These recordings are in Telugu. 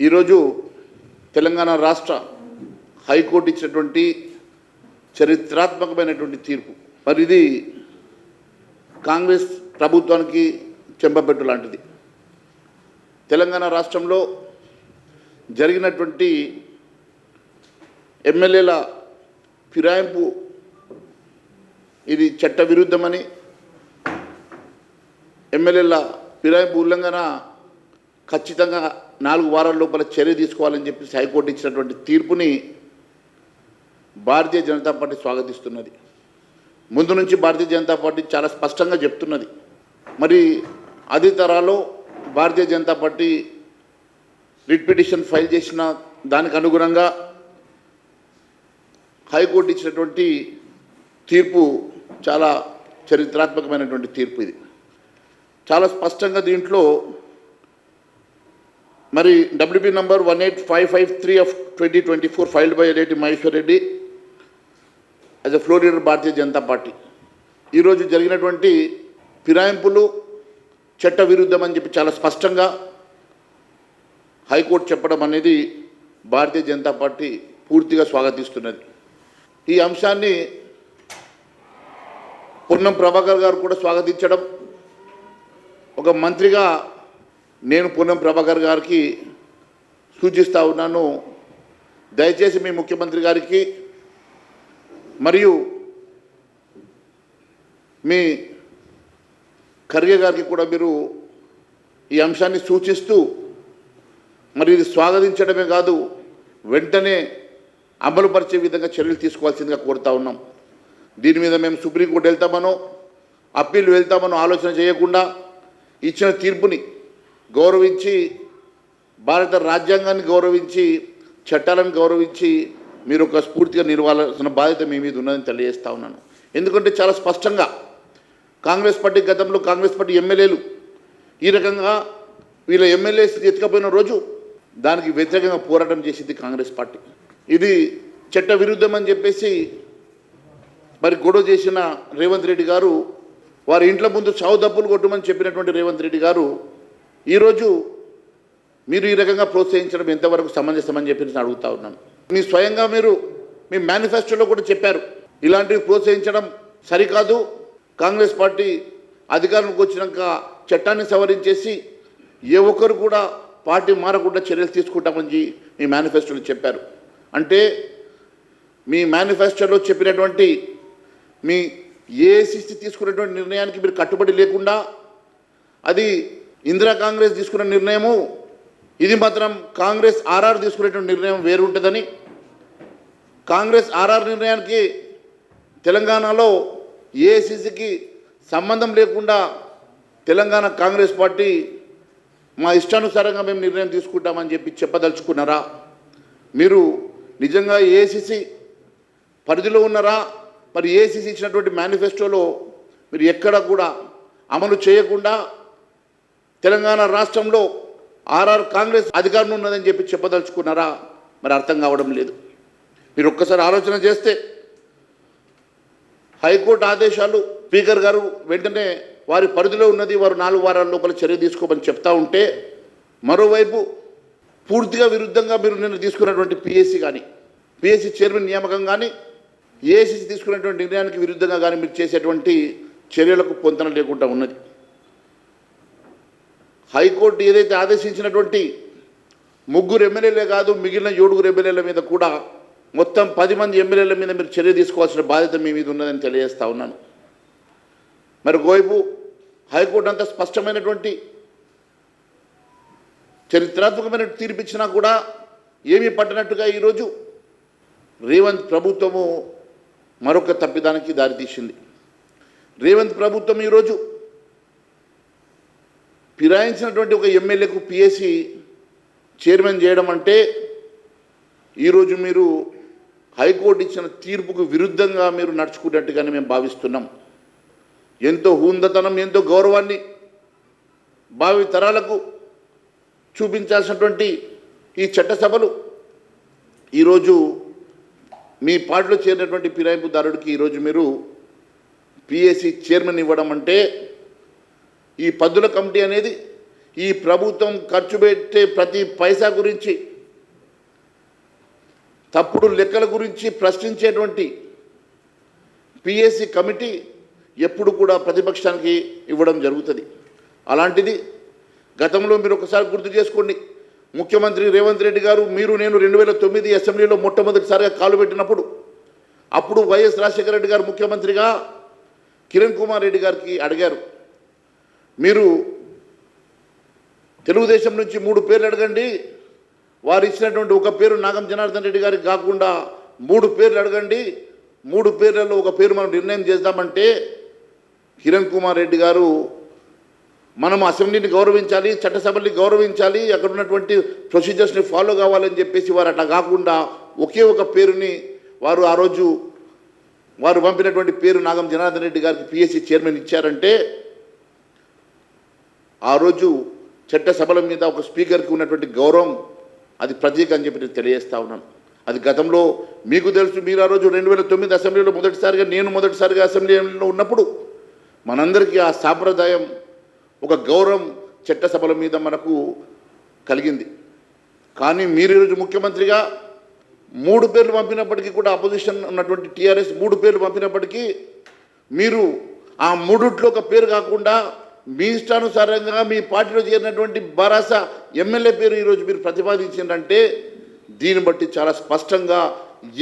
ఈరోజు తెలంగాణ రాష్ట్ర హైకోర్టు ఇచ్చినటువంటి చరిత్రాత్మకమైనటువంటి తీర్పు. మరి ఇది కాంగ్రెస్ ప్రభుత్వానికి చెంపపెట్టు లాంటిది. తెలంగాణ రాష్ట్రంలో జరిగినటువంటి ఎమ్మెల్యేల ఫిరాయింపు ఇది చట్ట విరుద్ధమని, ఎమ్మెల్యేల ఫిరాయింపు ఉల్లంఘన ఖచ్చితంగా 4 వారాల లోపల చర్య తీసుకోవాలని చెప్పి హైకోర్టు ఇచ్చినటువంటి తీర్పుని భారతీయ జనతా పార్టీ స్వాగతిస్తున్నది. ముందు నుంచి భారతీయ జనతా పార్టీ చాలా స్పష్టంగా చెప్తున్నది. మరి అదే తరాలో Bharatiya Janata Party writ petition file చేసిన దానికి అనుగుణంగా హైకోర్టు ఇచ్చినటువంటి తీర్పు చాలా చరిత్రాత్మకమైనటువంటి తీర్పు. ఇది చాలా స్పష్టంగా దీంట్లో మరి WP number 18553 of 2024 filed by Reddy Maheshwar Reddy as a floor leader Bharatiya Janata party. ఈరోజు జరిగినటువంటి ఫిరాయింపులు చట్ట విరుద్ధం అని చెప్పి చాలా స్పష్టంగా హైకోర్టు చెప్పడం అనేది భారతీయ జనతా పార్టీ పూర్తిగా స్వాగతిస్తున్నది. ఈ అంశాన్ని పొన్నం ప్రభాకర్ గారు కూడా స్వాగతించడం, ఒక మంత్రిగా నేను పొన్నం ప్రభాకర్ గారికి సూచిస్తూ ఉన్నాను, దయచేసి మీ ముఖ్యమంత్రి గారికి మరియు మీ ఖర్గే గారికి కూడా మీరు ఈ అంశాన్ని సూచిస్తూ మరి ఇది స్వాగతించడమే కాదు, వెంటనే అమలుపరిచే విధంగా చర్యలు తీసుకోవాల్సిందిగా కోరుతా ఉన్నాం. దీని మీద మేము సుప్రీంకోర్టు వెళ్తామనో అప్పీల్ వెళ్తామనో ఆలోచన చేయకుండా ఇచ్చిన తీర్పుని గౌరవించి, భారత రాజ్యాంగాన్ని గౌరవించి, చట్టాలను గౌరవించి మీరు ఒక స్ఫూర్తిగా నిలవాల్సిన బాధ్యత మీ మీద ఉన్నదని తెలియజేస్తా ఉన్నాను. ఎందుకంటే చాలా స్పష్టంగా కాంగ్రెస్ పార్టీ గతంలో కాంగ్రెస్ పార్టీ ఎమ్మెల్యేలు ఈ రకంగా వీళ్ళ ఎమ్మెల్యేస్ ఎత్తుకపోయిన రోజు దానికి వ్యతిరేకంగా పోరాటం చేసింది కాంగ్రెస్ పార్టీ. ఇది చట్ట విరుద్ధం అని చెప్పేసి మరి గొడవ చేసిన రేవంత్ రెడ్డి గారు, వారి ఇంట్ల ముందు చావు దప్పులు కొట్టమని చెప్పినటువంటి రేవంత్ రెడ్డి గారు ఈరోజు మీరు ఈ రకంగా ప్రోత్సహించడం ఎంతవరకు సమంజసమని చెప్పి నేను అడుగుతా ఉన్నాను. మీ స్వయంగా మీరు మీ మేనిఫెస్టోలో కూడా చెప్పారు, ఇలాంటివి ప్రోత్సహించడం సరికాదు, కాంగ్రెస్ పార్టీ అధికారంలోకి వచ్చినాక చట్టాన్ని సవరించేసి ఏ ఒక్కరు కూడా పార్టీ మారకుండా చర్యలు తీసుకుంటామని మీ మేనిఫెస్టోలో చెప్పారు. అంటే మీ మేనిఫెస్టోలో చెప్పినటువంటి మీ ఏఐసిసి తీసుకున్నటువంటి నిర్ణయానికి మీరు కట్టుబడి లేకుండా అది ఇందిరా కాంగ్రెస్ తీసుకున్న నిర్ణయము, ఇది మాత్రం కాంగ్రెస్ ఆర్ఆర్ తీసుకునేటువంటి నిర్ణయం వేరు ఉంటుందని, కాంగ్రెస్ ఆర్ఆర్ నిర్ణయానికి తెలంగాణలో ఏఐసిసికి సంబంధం లేకుండా తెలంగాణ కాంగ్రెస్ పార్టీ మా ఇష్టానుసారంగా మేము నిర్ణయం తీసుకుంటామని చెప్పి చెప్పదలుచుకున్నారా? మీరు నిజంగా ఏఐసిసి పరిధిలో ఉన్నారా? మరి ఏఐసిసి ఇచ్చినటువంటి మేనిఫెస్టోలో మీరు ఎక్కడ కూడా అమలు చేయకుండా తెలంగాణ రాష్ట్రంలో ఆర్ఆర్ కాంగ్రెస్ అధికారం ఉన్నదని చెప్పి చెప్పదలుచుకున్నారా? మరి అర్థం కావడం లేదు. మీరు ఒక్కసారి ఆలోచన చేస్తే హైకోర్టు ఆదేశాలు స్పీకర్ గారు వెంటనే వారి పరిధిలో ఉన్నది, వారు 4 వారాల లోపల చర్య తీసుకోమని చెప్తా ఉంటే, మరోవైపు పూర్తిగా విరుద్ధంగా మీరు నిన్న తీసుకున్నటువంటి పిఎస్సి చైర్మన్ నియామకం కానీ, ఏఐసిసి తీసుకున్నటువంటి నిర్ణయానికి విరుద్ధంగా కానీ మీరు చేసేటువంటి చర్యలకు పొంతన లేకుండా ఉన్నది. హైకోర్టు ఏదైతే ఆదేశించినటువంటి 3 ఎమ్మెల్యేలే కాదు, మిగిలిన 7 ఎమ్మెల్యేల మీద కూడా మొత్తం 10 మంది ఎమ్మెల్యేల మీద మీరు చర్య తీసుకోవాల్సిన బాధ్యత మీ మీద ఉన్నదని తెలియజేస్తా ఉన్నాను. మరి ఒకవైపు హైకోర్టు అంత స్పష్టమైనటువంటి చరిత్రాత్మకమైన తీర్పు ఇచ్చినా కూడా ఏమీ పట్టనట్టుగా ఈరోజు రేవంత్ ప్రభుత్వము మరొక తప్పిదానికి దారితీసింది. రేవంత్ ప్రభుత్వం ఈరోజు ఫిరాయించినటువంటి ఒక ఎమ్మెల్యేకు పిఎస్సి చైర్మన్ చేయడం అంటే ఈరోజు మీరు హైకోర్టు ఇచ్చిన తీర్పుకు విరుద్ధంగా మీరు నడుచుకున్నట్టుగానే మేము భావిస్తున్నాం. ఎంతో హుందతనం, ఎంతో గౌరవాన్ని భావి తరాలకు చూపించాల్సినటువంటి ఈ చట్టసభలు ఈరోజు మీ పార్టీలో చేరినటువంటి ఫిరాయింపుదారుడికి ఈరోజు మీరు పిఎస్సి చైర్మన్ ఇవ్వడం అంటే ఈ పద్దుల కమిటీ అనేది ఈ ప్రభుత్వం ఖర్చు పెట్టే ప్రతి పైసా గురించి, తప్పుడు లెక్కల గురించి ప్రశ్నించేటువంటి పిఎస్సి కమిటీ ఎప్పుడు కూడా ప్రతిపక్షానికి ఇవ్వడం జరుగుతుంది. అలాంటిది గతంలో మీరు ఒకసారి గుర్తు చేసుకోండి, ముఖ్యమంత్రి రేవంత్ రెడ్డి గారు, మీరు నేను 2009 అసెంబ్లీలో మొట్టమొదటిసారిగా కాలు పెట్టినప్పుడు అప్పుడు వైఎస్ రాజశేఖర రెడ్డి గారు ముఖ్యమంత్రిగా కిరణ్ కుమార్ రెడ్డి గారికి అడిగారు, మీరు తెలుగుదేశం నుంచి 3 పేర్లు అడగండి, వారు ఇచ్చినటువంటి ఒక పేరు నాగం జనార్దన్ రెడ్డి గారికి కాకుండా 3 పేర్లు అడగండి, 3 పేర్లలో ఒక పేరు మనం నిర్ణయం చేద్దామంటే కిరణ్ కుమార్ రెడ్డి గారు మనం అసెంబ్లీని గౌరవించాలి, చట్టసభల్ని గౌరవించాలి, అక్కడ ఉన్నటువంటి ప్రొసీజర్స్ని ఫాలో కావాలని చెప్పేసి వారు అట్లా కాకుండా ఒకే ఒక పేరుని వారు ఆ రోజు వారు పంపినటువంటి పేరు నాగం జనార్దన్ రెడ్డి గారికి పిఎస్సి చైర్మన్ ఇచ్చారంటే ఆ రోజు చట్టసభల మీద ఒక స్పీకర్కి ఉన్నటువంటి గౌరవం అది ప్రతీక అని చెప్పి నేను తెలియజేస్తా ఉన్నాను. అది గతంలో మీకు తెలుసు, మీరు ఆ రోజు 2009 అసెంబ్లీలో నేను మొదటిసారిగా అసెంబ్లీలో ఉన్నప్పుడు మనందరికీ ఆ సాంప్రదాయం, ఒక గౌరవం చట్టసభల మీద మనకు కలిగింది. కానీ మీరు ఈరోజు ముఖ్యమంత్రిగా 3 పేర్లు పంపినప్పటికీ కూడా అపోజిషన్ ఉన్నటువంటి టీఆర్ఎస్ 3 పేర్లు పంపినప్పటికీ మీరు ఆ 3లో ఒక పేరు కాకుండా మీ ఇష్టానుసారంగా మీ పార్టీలో చేరినటువంటి బారాస ఎమ్మెల్యే పేరు ఈరోజు మీరు ప్రతిపాదించిందంటే దీన్ని బట్టి చాలా స్పష్టంగా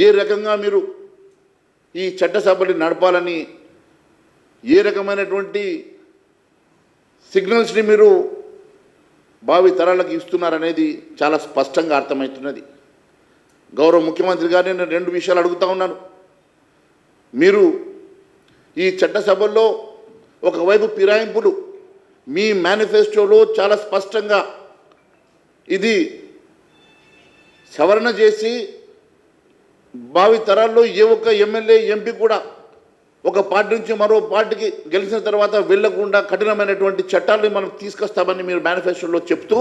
ఏ రకంగా మీరు ఈ చట్టసభని నడపాలని, ఏ రకమైనటువంటి సిగ్నల్స్ని మీరు భావి తరాలకు ఇస్తున్నారనేది చాలా స్పష్టంగా అర్థమవుతున్నది. గౌరవ ముఖ్యమంత్రి గారిని నేను 2 విషయాలు అడుగుతా ఉన్నాను. మీరు ఈ చట్టసభల్లో ఒకవైపు ఫిరాయింపులు, మీ మేనిఫెస్టోలో చాలా స్పష్టంగా ఇది సవరణ చేసి భావి తరాల్లో ఏ ఒక్క ఎమ్మెల్యే ఎంపీ కూడా ఒక పార్టీ నుంచి మరో పార్టీకి గెలిచిన తర్వాత వెళ్లకుండా కఠినమైనటువంటి చట్టాలని మనం తీసుకొస్తామని మీరు మేనిఫెస్టోలో చెప్తూ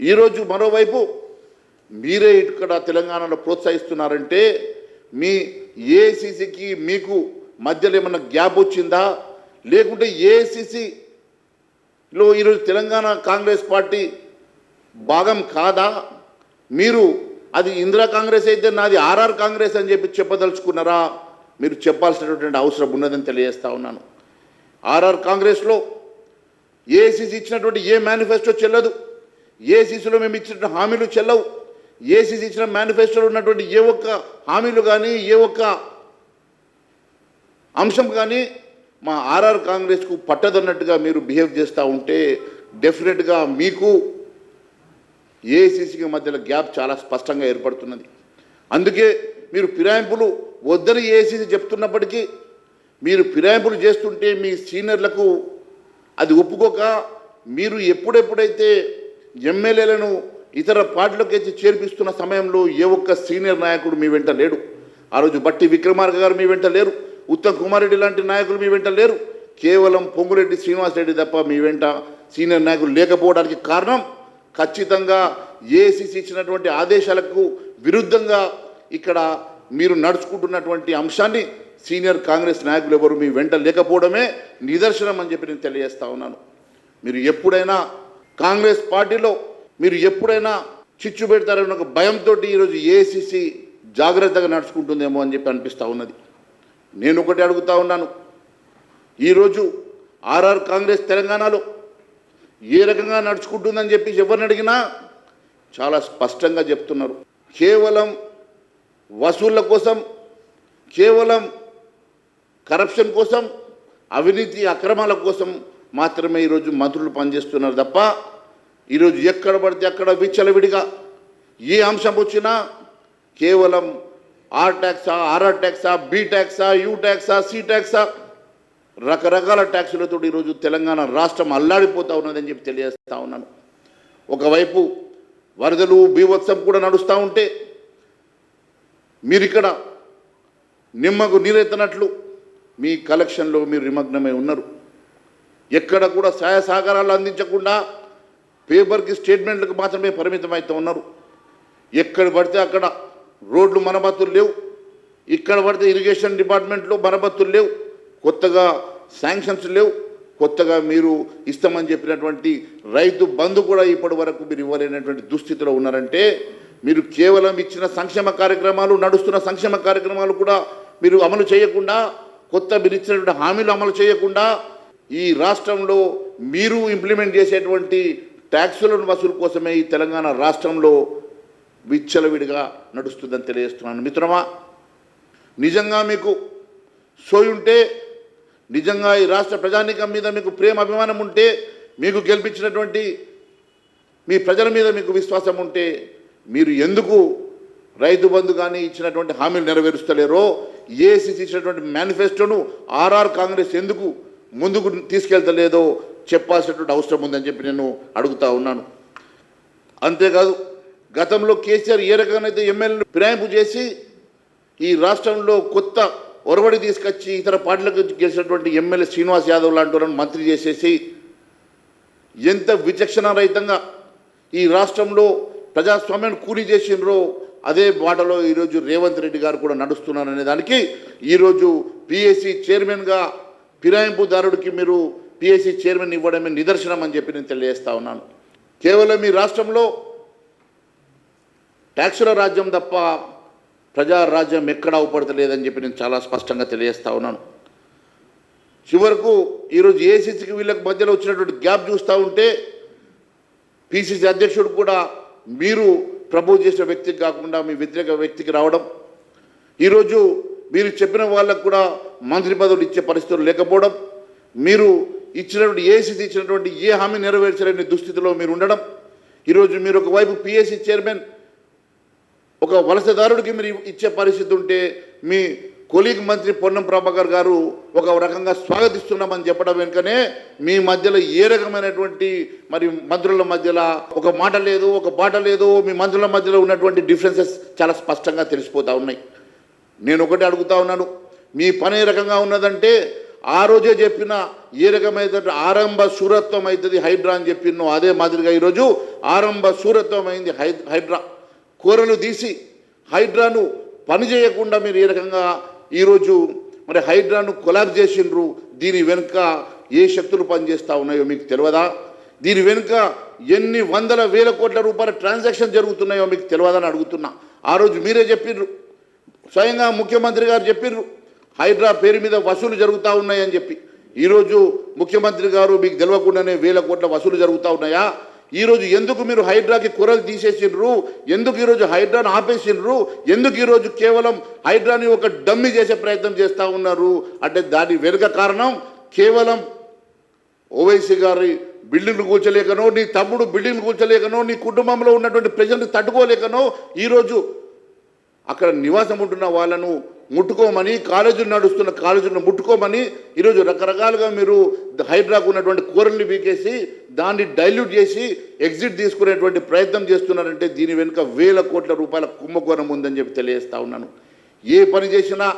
ఈరోజు మరోవైపు మీరే ఇక్కడ తెలంగాణలో ప్రోత్సహిస్తున్నారంటే మీ ఏఐసిసికి మీకు మధ్యలో ఏమన్నా గ్యాప్ వచ్చిందా, లేకుంటే ఏఐసిసిలో ఈరోజు తెలంగాణ కాంగ్రెస్ పార్టీ భాగం కాదా? మీరు అది ఇందిరా కాంగ్రెస్ అయితే నాది ఆర్ఆర్ కాంగ్రెస్ అని చెప్పి చెప్పదలుచుకున్నారా? మీరు చెప్పాల్సినటువంటి అవసరం ఉన్నదని తెలియజేస్తా ఉన్నాను. ఆర్ఆర్ కాంగ్రెస్లో ఏఐసిసి ఇచ్చినటువంటి ఏ మేనిఫెస్టో చెల్లదు, ఏఐసిసిలో మేము ఇచ్చిన హామీలు చెల్లవు, ఏఐసిసి ఇచ్చిన మేనిఫెస్టోలో ఉన్నటువంటి ఏ ఒక్క హామీలు కానీ ఏ ఒక్క అంశం కానీ మా ఆర్ఆర్ కాంగ్రెస్కు పట్టదన్నట్టుగా మీరు బిహేవ్ చేస్తూ ఉంటే డెఫినెట్గా మీకు ఏఐసిసికి మధ్యలో గ్యాప్ చాలా స్పష్టంగా ఏర్పడుతున్నది. అందుకే మీరు ఫిరాయింపులు వద్దని ఏఐసిసి చెప్తున్నప్పటికీ మీరు ఫిరాయింపులు చేస్తుంటే మీ సీనియర్లకు అది ఒప్పుకోక మీరు ఎప్పుడెప్పుడైతే ఎమ్మెల్యేలను ఇతర పార్టీలకు చేర్పిస్తున్న సమయంలో ఏ ఒక్క సీనియర్ నాయకుడు మీ వెంట లేడు. ఆ రోజు బట్టి విక్రమార్క గారు మీ వెంట లేరు, ఉత్తమ్ కుమార్ రెడ్డి లాంటి నాయకులు మీ వెంట లేరు, కేవలం పొంగురెడ్డి శ్రీనివాసరెడ్డి తప్ప మీ వెంట సీనియర్ నాయకులు లేకపోవడానికి కారణం ఖచ్చితంగా ఏఐసిసి ఇచ్చినటువంటి ఆదేశాలకు విరుద్ధంగా ఇక్కడ మీరు నడుచుకుంటున్నటువంటి అంశాన్ని సీనియర్ కాంగ్రెస్ నాయకులు ఎవరు మీ వెంట లేకపోవడమే నిదర్శనం అని చెప్పి నేను తెలియజేస్తా ఉన్నాను. మీరు ఎప్పుడైనా కాంగ్రెస్ పార్టీలో మీరు ఎప్పుడైనా చిచ్చు పెడతారన్న ఒక భయంతో ఈరోజు ఏఐసిసి జాగ్రత్తగా నడుచుకుంటుందేమో అని చెప్పి అనిపిస్తూ ఉన్నది. నేను ఒకటి అడుగుతా ఉన్నాను, ఈరోజు ఆర్ఆర్ కాంగ్రెస్ తెలంగాణలో ఏ రకంగా నడుచుకుంటుందని చెప్పి ఎవరిని అడిగినా చాలా స్పష్టంగా చెప్తున్నారు. కేవలం వసూళ్ల కోసం, కేవలం కరప్షన్ కోసం, అవినీతి అక్రమాల కోసం మాత్రమే ఈరోజు మంత్రులు పనిచేస్తున్నారు తప్ప ఈరోజు ఎక్కడ పడితే అక్కడ విచ్చలవిడిగా ఏ అంశం వచ్చినా కేవలం ఆర్ ట్యాక్సా, ఆర్ఆర్ ట్యాక్సా, బి ట్యాక్సా, యూ ట్యాక్సా, సి ట్యాక్సా, రకరకాల ట్యాక్సులతో ఈరోజు తెలంగాణ రాష్ట్రం అల్లాడిపోతూ ఉన్నదని చెప్పి తెలియజేస్తూ ఉన్నాను. ఒకవైపు వరదలు బీభత్సం కూడా నడుస్తూ ఉంటే మీరు ఇక్కడ నిమ్మకు నీరెత్తనట్లు మీ కలెక్షన్లో మీరు నిమగ్నమై ఉన్నారు. ఎక్కడ కూడా సహాయ సహకారాలు అందించకుండా పేపర్కి స్టేట్మెంట్లకు మాత్రమే పరిమితమవుతూ ఉన్నారు. ఎక్కడ పడితే అక్కడ రోడ్లు మరమ్మతులు లేవు, ఇక్కడ పడితే ఇరిగేషన్ డిపార్ట్మెంట్లో మరమ్మతులు లేవు, కొత్తగా శాంక్షన్స్ లేవు, కొత్తగా మీరు ఇస్తామని చెప్పినటువంటి రైతు బంధు కూడా ఇప్పటి వరకు మీరు ఇవ్వలేనటువంటి దుస్థితిలో ఉన్నారంటే మీరు కేవలం ఇచ్చిన సంక్షేమ కార్యక్రమాలు, నడుస్తున్న సంక్షేమ కార్యక్రమాలు కూడా మీరు అమలు చేయకుండా, కొత్త మీరు ఇచ్చినటువంటి హామీలు అమలు చేయకుండా, ఈ రాష్ట్రంలో మీరు ఇంప్లిమెంట్ చేసేటువంటి ట్యాక్సులను వసూలు కోసమే ఈ తెలంగాణ రాష్ట్రంలో విచ్చలవిడిగా నడుస్తుందని తెలియజేస్తున్నాను. మిత్రమా, నిజంగా మీకు సోయుంటే, నిజంగా ఈ రాష్ట్ర ప్రజానీకం మీద మీకు ప్రేమ అభిమానం ఉంటే, మీకు గెలిపించినటువంటి మీ ప్రజల మీద మీకు విశ్వాసం ఉంటే, మీరు ఎందుకు రైతు బంధు కానీ ఇచ్చినటువంటి హామీలు నెరవేరుస్తలేరో, ఏఐసిసి ఇచ్చినటువంటి మేనిఫెస్టోను ఆర్ఆర్ కాంగ్రెస్ ఎందుకు ముందుకు తీసుకెళ్తలేదో చెప్పాల్సినటువంటి అవసరం ఉందని చెప్పి నేను అడుగుతా ఉన్నాను. అంతేకాదు, గతంలో కేసీఆర్ ఏ రకంగానైతే ఎమ్మెల్యేలు ఫిరాయింపు చేసి ఈ రాష్ట్రంలో కొత్త ఒరవడి తీసుకొచ్చి ఇతర పార్టీలకు గెలిచినటువంటి ఎమ్మెల్యే శ్రీనివాస్ యాదవ్ లాంటి వాళ్ళని మంత్రి చేసేసి ఎంత విచక్షణారహితంగా ఈ రాష్ట్రంలో ప్రజాస్వామ్యాన్ని కూలీ చేసినరో అదే బాటలో ఈరోజు రేవంత్ రెడ్డి గారు కూడా నడుస్తున్నారనే దానికి ఈరోజు పిఎస్సి చైర్మన్గా ఫిరాయింపుదారుడికి మీరు పిఎస్సి చైర్మన్ ఇవ్వడమే నిదర్శనం అని చెప్పి నేను తెలియజేస్తా ఉన్నాను. కేవలం ఈ రాష్ట్రంలో ట్యాక్సుల రాజ్యం తప్ప ప్రజారాజ్యం ఎక్కడ అవపడతలేదని చెప్పి నేను చాలా స్పష్టంగా తెలియజేస్తా ఉన్నాను. చివరకు ఈరోజు ఏఐసిసికి వీళ్ళకి మధ్యలో వచ్చినటువంటి గ్యాప్ చూస్తూ ఉంటే పిసిసి అధ్యక్షుడు కూడా మీరు ప్రపోజ్ చేసిన వ్యక్తికి కాకుండా మీ వ్యతిరేక వ్యక్తికి రావడం, ఈరోజు మీరు చెప్పిన వాళ్ళకు కూడా మంత్రి పదవులు ఇచ్చే పరిస్థితులు లేకపోవడం, మీరు ఇచ్చినటువంటి ఏఐసిసి ఇచ్చినటువంటి ఏ హామీ నెరవేర్చలేని దుస్థితిలో మీరు ఉండడం, ఈరోజు మీరు ఒకవైపు పిఎస్సి చైర్మన్ ఒక వలసదారుడికి మీరు ఇచ్చే పరిస్థితి ఉంటే మీ కొలీగ్ మంత్రి పొన్నం ప్రభాకర్ గారు ఒక రకంగా స్వాగతిస్తున్నామని చెప్పడం వెనుకనే మీ మధ్యలో ఏ రకమైనటువంటి మరి మంత్రుల మధ్యలో ఒక మాట లేదు, ఒక బాట లేదు, మీ మంత్రుల మధ్యలో ఉన్నటువంటి డిఫరెన్సెస్ చాలా స్పష్టంగా తెలిసిపోతూ ఉన్నాయి. నేను ఒకటి అడుగుతా ఉన్నాను, మీ పని ఏ రకంగా ఉన్నదంటే ఆ రోజే చెప్పిన ఏ రకమైన ఆరంభ శూరత్వం అవుతుంది హైడ్రా అని చెప్పినో అదే మాదిరిగా ఈరోజు ఆరంభ శూరత్వం అయింది హైడ్రా. కూరలు తీసి హైడ్రాను పని చేయకుండా మీరు ఏ రకంగా ఈరోజు మరి హైడ్రాను కొలాబ్ చేసిండ్రు. దీని వెనుక ఏ శక్తులు పనిచేస్తూ ఉన్నాయో మీకు తెలియదా? దీని వెనుక ఎన్ని వందల వేల కోట్ల రూపాయల ట్రాన్సాక్షన్ జరుగుతున్నాయో మీకు తెలియదని అడుగుతున్నా. ఆ రోజు మీరే చెప్పిండ్రు, స్వయంగా ముఖ్యమంత్రి గారు చెప్పిండ్రు హైడ్రా పేరు మీద వసూలు జరుగుతూ ఉన్నాయని చెప్పి. ఈరోజు ముఖ్యమంత్రి గారు మీకు తెలియకుండానే వేల కోట్ల వసూలు జరుగుతూ ఉన్నాయా? ఈరోజు ఎందుకు మీరు హైడ్రాకి కూరలు తీసేసిండ్రు? ఎందుకు ఈరోజు హైడ్రాను ఆపేసిండ్రు? ఎందుకు ఈరోజు కేవలం హైడ్రాని ఒక డమ్మి చేసే ప్రయత్నం చేస్తూ ఉన్నారు అంటే దాని వెనుక కారణం కేవలం ఓవైసీ గారి బిల్డింగ్లు కూల్చలేకనో, నీ తమ్ముడు బిల్డింగ్లు కూల్చలేకనో, నీ కుటుంబంలో ఉన్నటువంటి ప్రజల్ని తట్టుకోలేకనో ఈరోజు అక్కడ నివాసం ఉంటున్న వాళ్ళను ముట్టుకోమని, కాలేజీలు నడుస్తున్న కాలేజీలను ముట్టుకోమని ఈరోజు రకరకాలుగా మీరు హైడ్రాకు ఉన్నటువంటి కూరల్ని బీకేసి దాన్ని డైల్యూట్ చేసి ఎగ్జిట్ తీసుకునేటువంటి ప్రయత్నం చేస్తున్నారంటే దీని వెనుక వేల కోట్ల రూపాయల కుంభకోణం ఉందని చెప్పి తెలియజేస్తా ఉన్నాను. ఏ పని చేసినా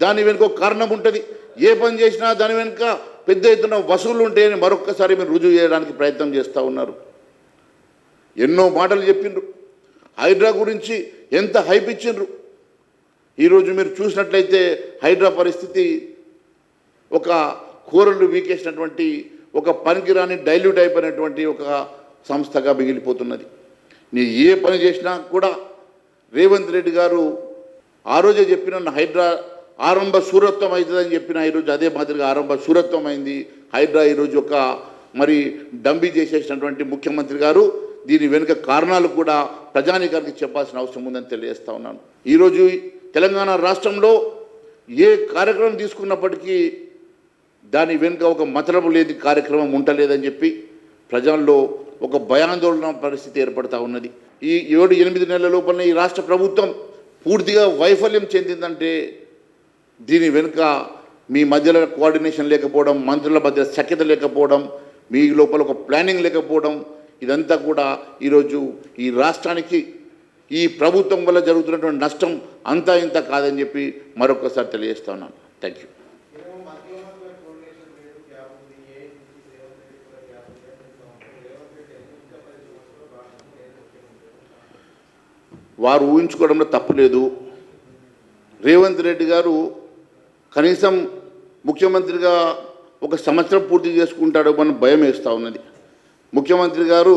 దాని వెనుక ఒక కారణం ఉంటుంది, ఏ పని చేసినా దాని వెనుక పెద్ద ఎత్తున వసూళ్లు ఉంటాయని మరొక్కసారి మీరు రుజువు చేయడానికి ప్రయత్నం చేస్తూ ఉన్నారు. ఎన్నో మాటలు చెప్పిండ్రు, హైడ్రా గురించి ఎంత హైప్ ఇచ్చిండ్రు. ఈరోజు మీరు చూసినట్లయితే హైడ్రా పరిస్థితి ఒక కూరలు వీకేసినటువంటి ఒక పనికిరాని డైల్యూట్ అయిపోయినటువంటి ఒక సంస్థగా మిగిలిపోతున్నది. నీ ఏ పని చేసినా కూడా రేవంత్ రెడ్డి గారు ఆ రోజే చెప్పిన హైడ్రా ఆరంభ శూరత్వం అవుతుందని చెప్పిన ఈరోజు అదే మాదిరిగా ఆరంభ శూరత్వం అయింది. హైడ్రా ఈరోజు ఒక మరి డంబీ చేసేసినటువంటి ముఖ్యమంత్రి గారు దీని వెనుక కారణాలు కూడా ప్రజానీకానికి చెప్పాల్సిన అవసరం ఉందని తెలియజేస్తా ఉన్నాను. ఈరోజు తెలంగాణ రాష్ట్రంలో ఏ కార్యక్రమం తీసుకున్నప్పటికీ దాని వెనుక ఒక మతలబు లేని కార్యక్రమం ఉండలేదని చెప్పి ప్రజల్లో ఒక భయాందోళన పరిస్థితి ఏర్పడతా ఉన్నది. ఈ 7-8 నెలల లోపలనే ఈ రాష్ట్ర ప్రభుత్వం పూర్తిగా వైఫల్యం చెందిందంటే దీని వెనుక మీ మధ్యలో కోఆర్డినేషన్ లేకపోవడం, మంత్రుల మధ్య సఖ్యత లేకపోవడం, మీ లోపల ఒక ప్లానింగ్ లేకపోవడం, ఇదంతా కూడా ఈరోజు ఈ రాష్ట్రానికి ఈ ప్రభుత్వం వల్ల జరుగుతున్నటువంటి నష్టం అంతా ఇంత కాదని చెప్పి మరొకసారి తెలియజేస్తా ఉన్నాను. Thank you. వారు ఊహించుకోవడంలో తప్పు లేదు. రేవంత్ రెడ్డి గారు కనీసం ముఖ్యమంత్రిగా ఒక సంవత్సరం పూర్తి చేసుకుంటాడో మన భయం వేస్తూ ఉన్నది. ముఖ్యమంత్రి గారు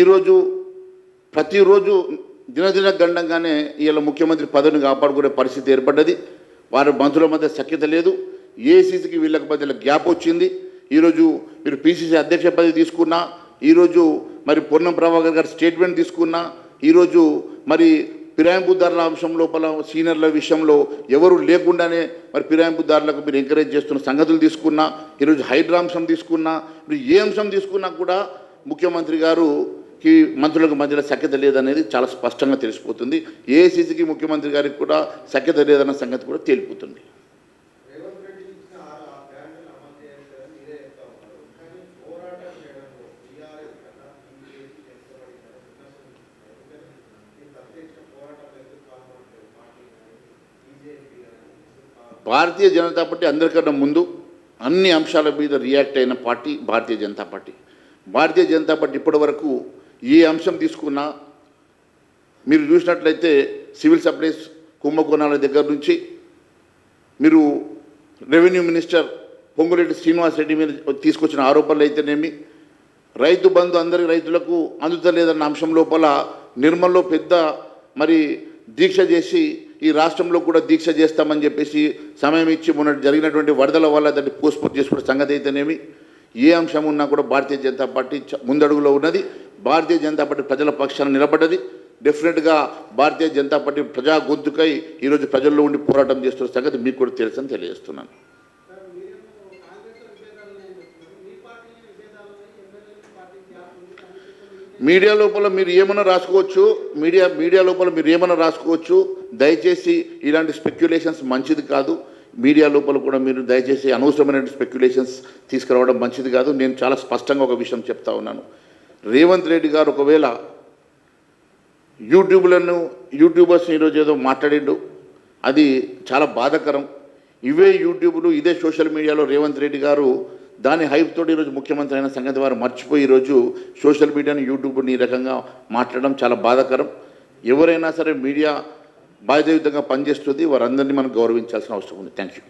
ఈరోజు ప్రతిరోజు దినదిన గండంగానే ఇలా ముఖ్యమంత్రి పదవిని కాపాడుకునే పరిస్థితి ఏర్పడ్డది. వారి మంత్రుల మధ్య సఖ్యత లేదు. ఏసీసీకి వీళ్ళకి మధ్యలో గ్యాప్ వచ్చింది. ఈరోజు మీరు పీసీసీ అధ్యక్ష పదవి తీసుకున్నా, ఈరోజు మరి పొన్నం ప్రభాకర్ గారి స్టేట్మెంట్ తీసుకున్నా, ఈరోజు మరి ఫిరాయింపుదారుల అంశం లోపల సీనియర్ల విషయంలో ఎవరు లేకుండానే మరి ఫిరాయింపుదారులకు మీరు ఎంకరేజ్ చేస్తున్న సంగతులు తీసుకున్నా, ఈరోజు హైడ్రా అంశం తీసుకున్నా, మీరు ఏ అంశం తీసుకున్నా కూడా ముఖ్యమంత్రి గారుకి మంత్రులకు మధ్యలో సఖ్యత లేదనేది చాలా స్పష్టంగా తెలిసిపోతుంది. ఏఐసీసీకి ముఖ్యమంత్రి గారికి కూడా సఖ్యత లేదన్న సంగతి కూడా తేలిపోతుంది. భారతీయ జనతా పార్టీ అందరికన్నా ముందు అన్ని అంశాల మీద రియాక్ట్ అయిన పార్టీ భారతీయ జనతా పార్టీ. భారతీయ జనతా పార్టీ ఇప్పటి వరకు ఏ అంశం తీసుకున్నా మీరు చూసినట్లయితే సివిల్ సప్లైస్ కుంభకోణాల దగ్గర నుంచి మీరు రెవెన్యూ మినిస్టర్ పొంగులేటి శ్రీనివాస్ రెడ్డి మీద తీసుకొచ్చిన ఆరోపణలు అయితేనేమి, రైతు బంధు అందరి రైతులకు అందుతలేదన్న అంశం లోపల నిర్మల్లో పెద్ద మరి దీక్ష చేసి ఈ రాష్ట్రంలో కూడా దీక్ష చేస్తామని చెప్పేసి సమయం ఇచ్చి మొన్న జరిగినటువంటి వరదల వల్ల దాన్ని పోస్ట్పోన్ చేసుకునే సంగతి అయితేనేమి, ఏ అంశం ఉన్నా కూడా భారతీయ జనతా పార్టీ ముందడుగులో ఉన్నది. భారతీయ జనతా పార్టీ ప్రజల పక్షాన నిలబడ్డది. డెఫినెట్గా భారతీయ జనతా పార్టీ ప్రజా గొంతుకై ఈరోజు ప్రజల్లో ఉండి పోరాటం చేస్తున్న సంగతి మీకు కూడా తెలుసని తెలియజేస్తున్నాను. మీడియా లోపల మీరు ఏమైనా రాసుకోవచ్చు, మీడియా లోపల మీరు ఏమైనా రాసుకోవచ్చు. దయచేసి ఇలాంటి స్పెక్యులేషన్స్ మంచిది కాదు. మీడియా లోపల కూడా మీరు దయచేసి అనవసరమైన స్పెక్యులేషన్స్ తీసుకురావడం మంచిది కాదు. నేను చాలా స్పష్టంగా ఒక విషయం చెప్తా ఉన్నాను. రేవంత్ రెడ్డి గారు ఒకవేళ యూట్యూబర్స్ ఈరోజు ఏదో మాట్లాడిండు, అది చాలా బాధాకరం. ఇవే యూట్యూబ్లు, ఇదే సోషల్ మీడియాలో రేవంత్ రెడ్డి గారు దాని హైప్ తోటి ఈరోజు ముఖ్యమంత్రి అయిన సంగతి వారు మర్చిపోయి ఈరోజు సోషల్ మీడియాని యూట్యూబ్ని ఈ రకంగా మాట్లాడడం చాలా బాధాకరం. ఎవరైనా సరే మీడియా బాధ్యతయుతంగా పనిచేస్తుంది, వారందరినీ మనం గౌరవించాల్సిన అవసరం ఉంది. Thank you.